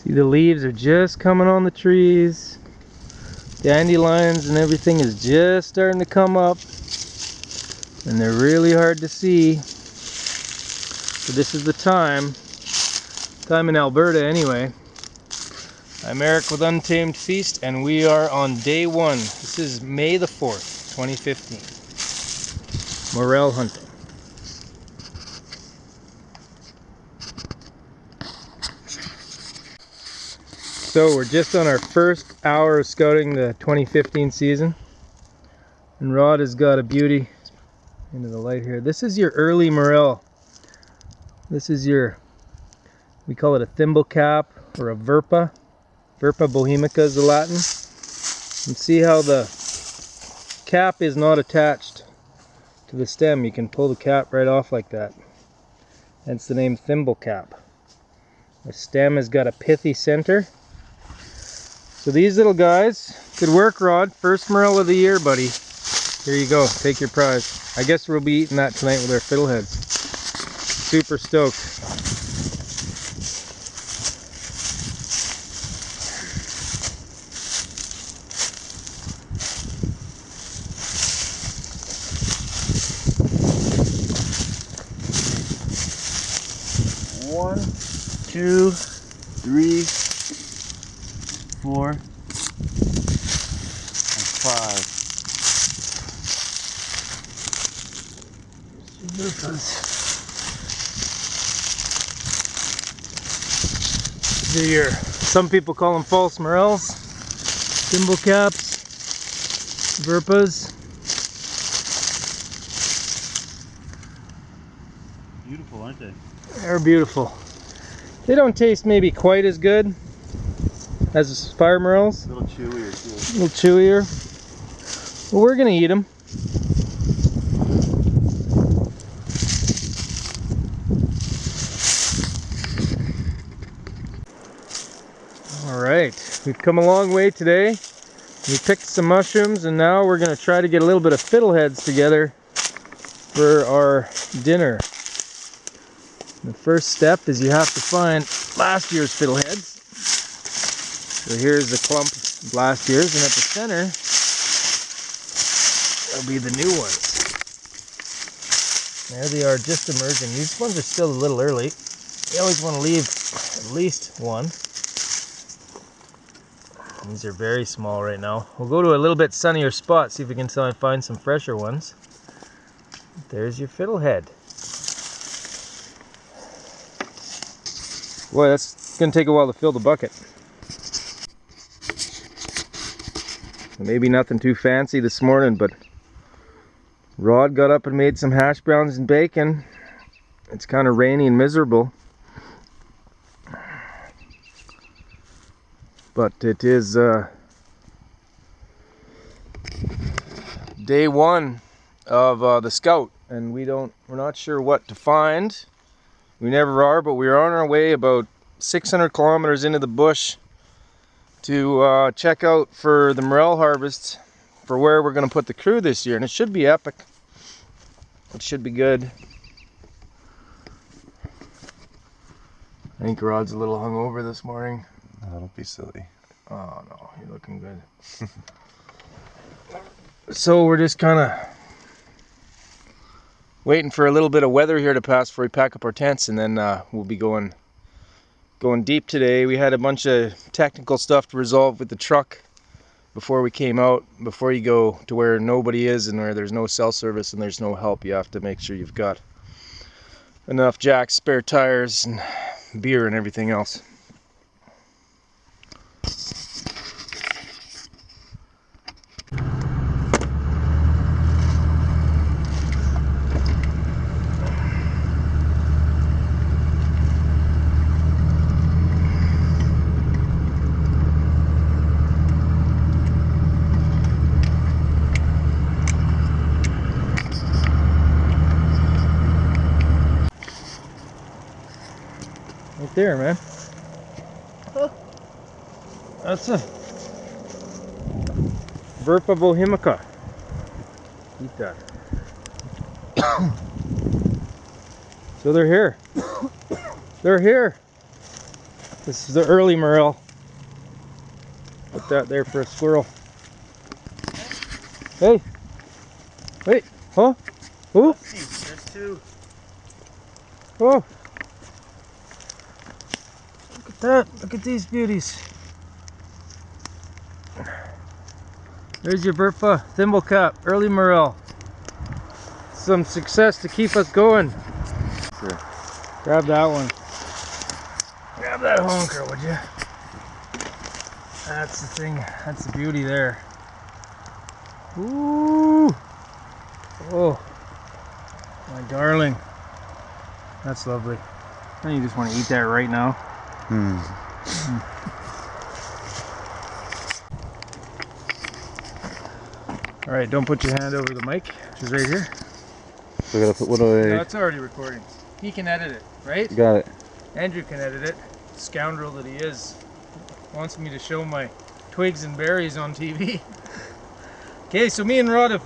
See, the leaves are just coming on the trees. Dandelions and everything is just starting to come up. And they're really hard to see. So this is the time in Alberta anyway. I'm Eric with Untamed Feast, and we are on day 1. This is May the 4th, 2015. Morel hunting. So we're just on our first hour of scouting the 2015 season. And Rod has got a beauty into the light here. This is your early morel. This is your, we call it a thimble cap or a verpa. Verpa bohemica is the Latin. And see how the cap is not attached to the stem. You can pull the cap right off like that. Hence the name thimble cap. The stem has got a pithy center. So these little guys, good work, Rod. First morel of the year, buddy. Here you go, take your prize. I guess we'll be eating that tonight with our fiddleheads. Super stoked. One, 2, 3, 4, and 5. These are your, some people call them false morels, thimble caps, verpas. Beautiful, aren't they? They're beautiful. They don't taste maybe quite as good as fire morels. A little chewier too. A little chewier. Well, we're gonna eat them. Alright, we've come a long way today. We picked some mushrooms and now we're gonna try to get a little bit of fiddleheads together for our dinner. The first step is you have to find last year's fiddleheads. So here's the clump of last year's, and at the center there'll be the new ones. There they are, just emerging. These ones are still a little early. You always want to leave at least one. These are very small right now. We'll go to a little bit sunnier spot, see if we can find some fresher ones. There's your fiddlehead. Boy, that's gonna take a while to fill the bucket. Maybe nothing too fancy this morning, but Rod got up and made some hash browns and bacon. It's kind of rainy and miserable, but it is day 1 of the scout, and we're not sure what to find. We never are, but we're on our way about 600 kilometers into the bush to check out for the morel harvest for where we're going to put the crew this year, and it should be epic. It should be good. I think Rod's a little hungover this morning. Oh, don't be silly. Oh no, you're looking good. So we're just kind of waiting for a little bit of weather here to pass before we pack up our tents, and then we'll be going deep today. We had a bunch of technical stuff to resolve with the truck before we came out. Before you go to where nobody is and where there's no cell service and there's no help, you have to make sure you've got enough jacks, spare tires, and beer and everything else. Right there, man. Huh. That's a Verpa bohemica. Eat that. So they're here. They're here. This is the early morel. Put that there for a squirrel. Hey! Wait! Huh? Who? There's two. Oh! Look at that! Look at these beauties! There's your Burpa thimble cap, early morel. Some success to keep us going. Sure. Grab that one. Grab that honker, would you? That's the thing. That's the beauty there. Ooh! Oh, my darling. That's lovely. And you just want to eat that right now. All right, don't put your hand over the mic, which is right here. So I gotta put what away. No, it's already recording. He can edit it, right? Got it. Andrew can edit it. Scoundrel that he is. Wants me to show my twigs and berries on TV. Okay, so me and Rod have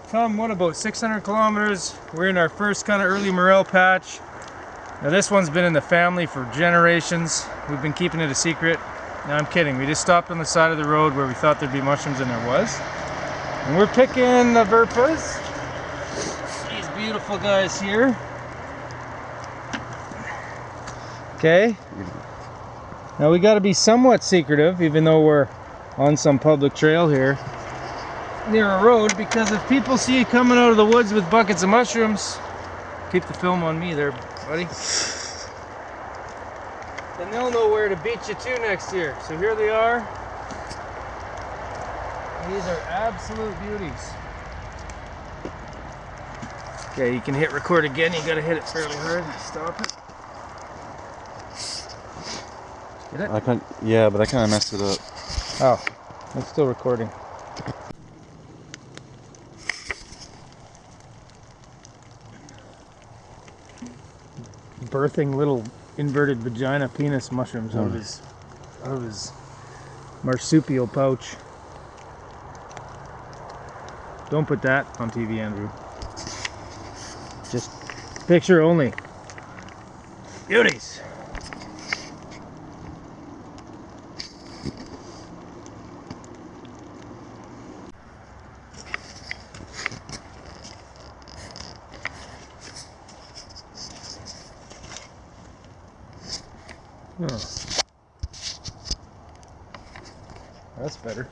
come, what, about 600 kilometers. We're in our first kind of early morel patch. Now this one's been in the family for generations. We've been keeping it a secret. No, I'm kidding. We just stopped on the side of the road where we thought there'd be mushrooms, and there was. And we're picking the Burpas. These beautiful guys here. Okay. Now we got to be somewhat secretive, even though we're on some public trail here near a road, because if people see you coming out of the woods with buckets of mushrooms, keep the film on me there, buddy, then they'll know where to beat you to next year. So here they are. These are absolute beauties. Okay, you can hit record again. You gotta hit it fairly hard. Stop it. Get it? I can't. Yeah, but I kind of messed it up. Oh, it's still recording. Birthing little inverted vagina penis mushrooms out of his marsupial pouch. Don't put that on TV, Andrew. Just picture only. Beauties. Oh. That's better.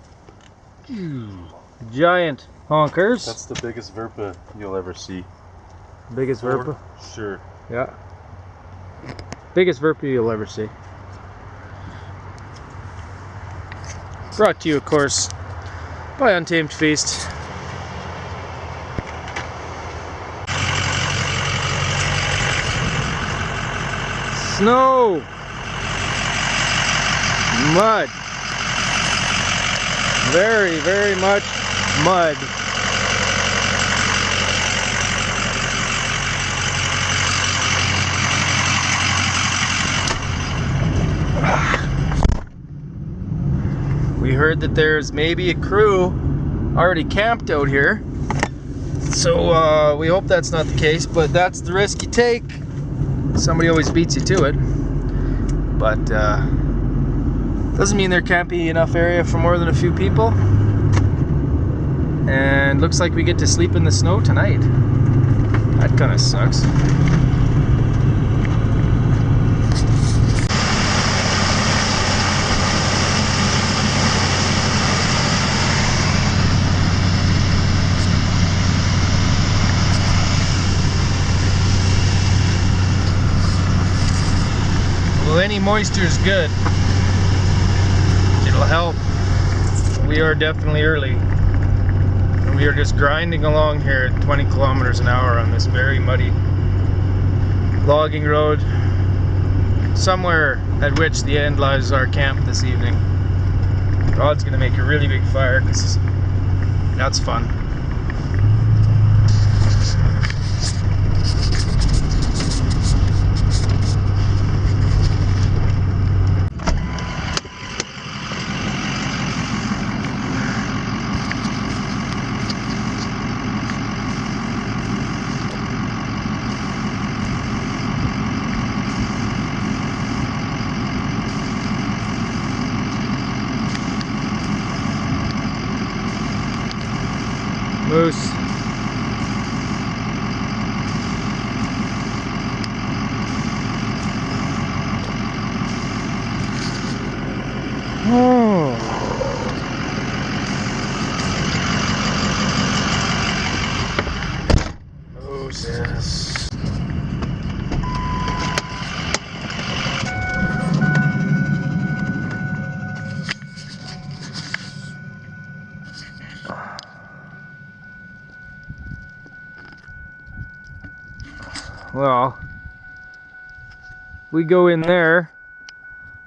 Giant honkers. That's the biggest Verpa you'll ever see. Biggest Verpa? Sure. Yeah. Biggest Verpa you'll ever see. Brought to you, of course, by Untamed Feast. Snow! Mud! Very, very much mud. We heard that there's maybe a crew already camped out here, so we hope that's not the case, but that's the risk you take. Somebody always beats you to it, but doesn't mean there can't be enough area for more than a few people. And looks like we get to sleep in the snow tonight. That kind of sucks. Well, any moisture is good. It'll help. We are definitely early. We are just grinding along here at 20 kilometers an hour on this very muddy logging road, somewhere at which the end lies our camp this evening. Rod's gonna make a really big fire because that's fun. Moose. Oh. Moses. Well, we go in there.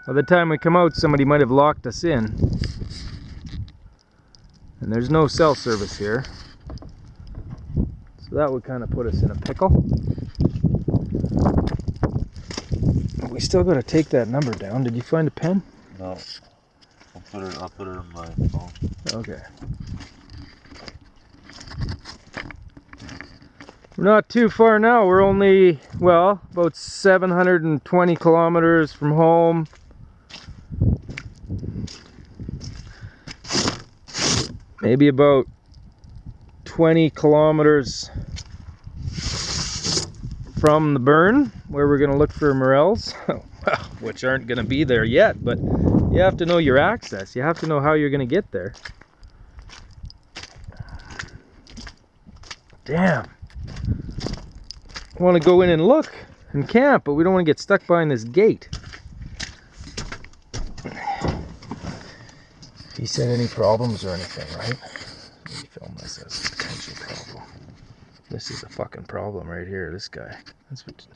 By the time we come out, somebody might have locked us in. And there's no cell service here. So that would kind of put us in a pickle. We still got to take that number down. Did you find a pen? No. I'll put it on my phone. Okay. We're not too far now. We're only, well, about 720 kilometers from home. Maybe about 20 kilometers from the burn where we're going to look for morels, which aren't going to be there yet, but you have to know your access. You have to know how you're going to get there. Damn. I want to go in and look and camp, but we don't want to get stuck behind this gate. He said any problems or anything, right? Let me film this as a potential problem. This is a fucking problem right here, this guy. That's what